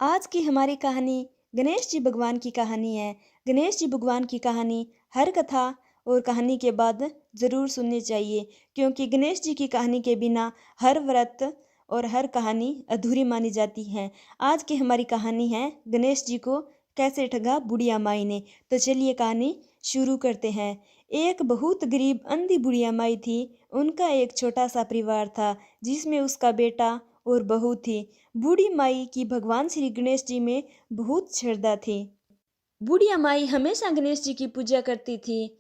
आज की हमारी कहानी गणेश जी भगवान की कहानी है। गणेश जी भगवान की कहानी हर कथा और कहानी के बाद ज़रूर सुननी चाहिए, क्योंकि गणेश जी की कहानी के बिना हर व्रत और हर कहानी अधूरी मानी जाती है। आज की हमारी कहानी है गणेश जी को कैसे ठगा बुढ़िया माई ने। तो चलिए कहानी शुरू करते हैं। एक बहुत गरीब अंधी बुढ़िया माई थी। उनका एक छोटा सा परिवार था, जिसमें उसका बेटा और बहू थी। बूढ़ी माई की भगवान श्री गणेश जी में बहुत श्रद्धा थी। बुढ़िया माई हमेशा गणेश जी की पूजा करती थी।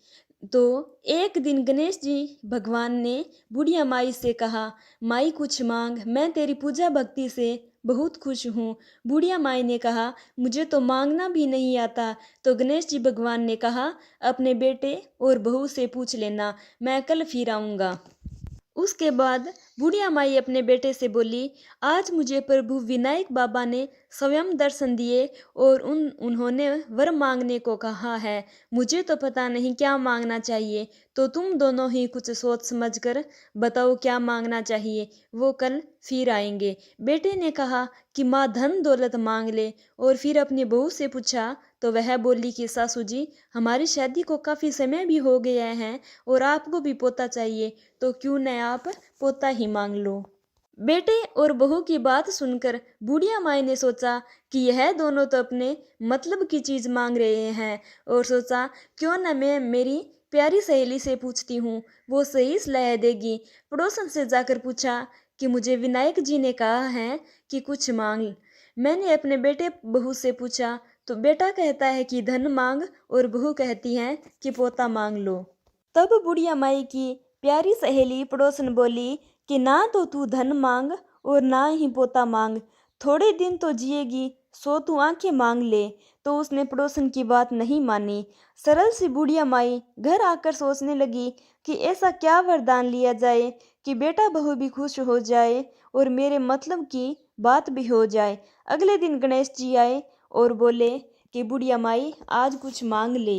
तो एक दिन गणेश जी भगवान ने बुढ़िया माई से कहा, माई कुछ मांग, मैं तेरी पूजा भक्ति से बहुत खुश हूँ। बुढ़िया माई ने कहा, मुझे तो मांगना भी नहीं आता। तो गणेश जी भगवान ने कहा, अपने बेटे और बहू से पूछ लेना, मैं कल फिर आऊँगा। उसके बाद बुढ़िया माई अपने बेटे से बोली, आज मुझे प्रभु विनायक बाबा ने स्वयं दर्शन दिए और उन्होंने वर मांगने को कहा है। मुझे तो पता नहीं क्या मांगना चाहिए, तो तुम दोनों ही कुछ सोच समझ कर बताओ क्या मांगना चाहिए। वो कल फिर आएंगे। बेटे ने कहा कि माँ धन दौलत मांग ले, और फिर अपनी बहू से पूछा तो वह बोली कि सासू जी, हमारी शादी को काफ़ी समय भी हो गया है और आपको भी पोता चाहिए, तो क्यों न आप पोता ही मांग लो। बेटे और बहू की बात सुनकर बुढ़िया माई ने सोचा कि यह दोनों तो अपने मतलब की चीज मांग रहे हैं, और सोचा क्यों न मैं मेरी प्यारी सहेली से पूछती हूँ, वो सही सलाह देगी। पड़ोसन से जाकर पूछा कि मुझे विनायक जी ने कहा है कि कुछ मांग। मैंने अपने बेटे बहू से पूछा तो बेटा कहता है कि धन मांग, और बहू कहती है कि पोता मांग लो। तब बुढ़िया माई की प्यारी सहेली पड़ोसन बोली कि ना तो तू धन मांग और ना ही पोता मांग, थोड़े दिन तो जिएगी, सो तू आंखें मांग ले। तो उसने पड़ोसन की बात नहीं मानी। सरल सी बुढ़िया माई घर आकर सोचने लगी कि ऐसा क्या वरदान लिया जाए कि बेटा बहू भी खुश हो जाए और मेरे मतलब की बात भी हो जाए। अगले दिन गणेश जी आए और बोले कि बुढ़िया माई आज कुछ मांग ले।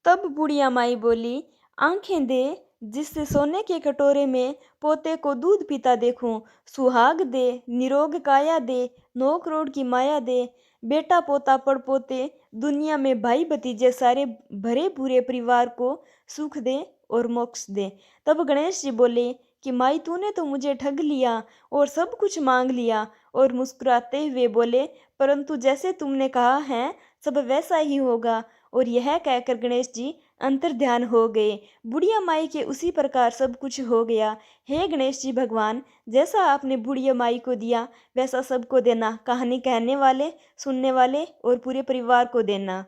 तब बुढ़िया माई बोली, आंखें दे जिससे सोने के कटोरे में पोते को दूध पीता देखूं, सुहाग दे, निरोग काया दे, 9 करोड़ की माया दे, बेटा पोता पड़ पोते, दुनिया में भाई भतीजे सारे भरे पूरे परिवार को सुख दे और मोक्ष दे। तब गणेश जी बोले कि माई तूने तो मुझे ठग लिया और सब कुछ मांग लिया। और मुस्कुराते हुए बोले, परंतु जैसे तुमने कहा है सब वैसा ही होगा। और यह कहकर गणेश जी अंतर ध्यान हो गए। बुढ़िया माई के उसी प्रकार सब कुछ हो गया। हे गणेश जी भगवान, जैसा आपने बुढ़िया माई को दिया वैसा सबको देना, कहानी कहने वाले, सुनने वाले और पूरे परिवार को देना।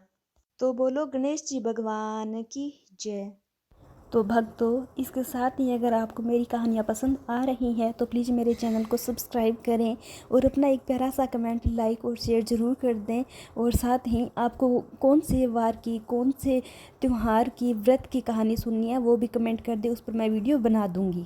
तो बोलो गणेश जी भगवान की जय। तो भक्तों, इसके साथ ही अगर आपको मेरी कहानियाँ पसंद आ रही हैं तो प्लीज़ मेरे चैनल को सब्सक्राइब करें और अपना एक प्यारा सा कमेंट, लाइक और शेयर ज़रूर कर दें। और साथ ही आपको कौन से वार की, कौन से त्यौहार की, व्रत की कहानी सुननी है वो भी कमेंट कर दें, उस पर मैं वीडियो बना दूँगी।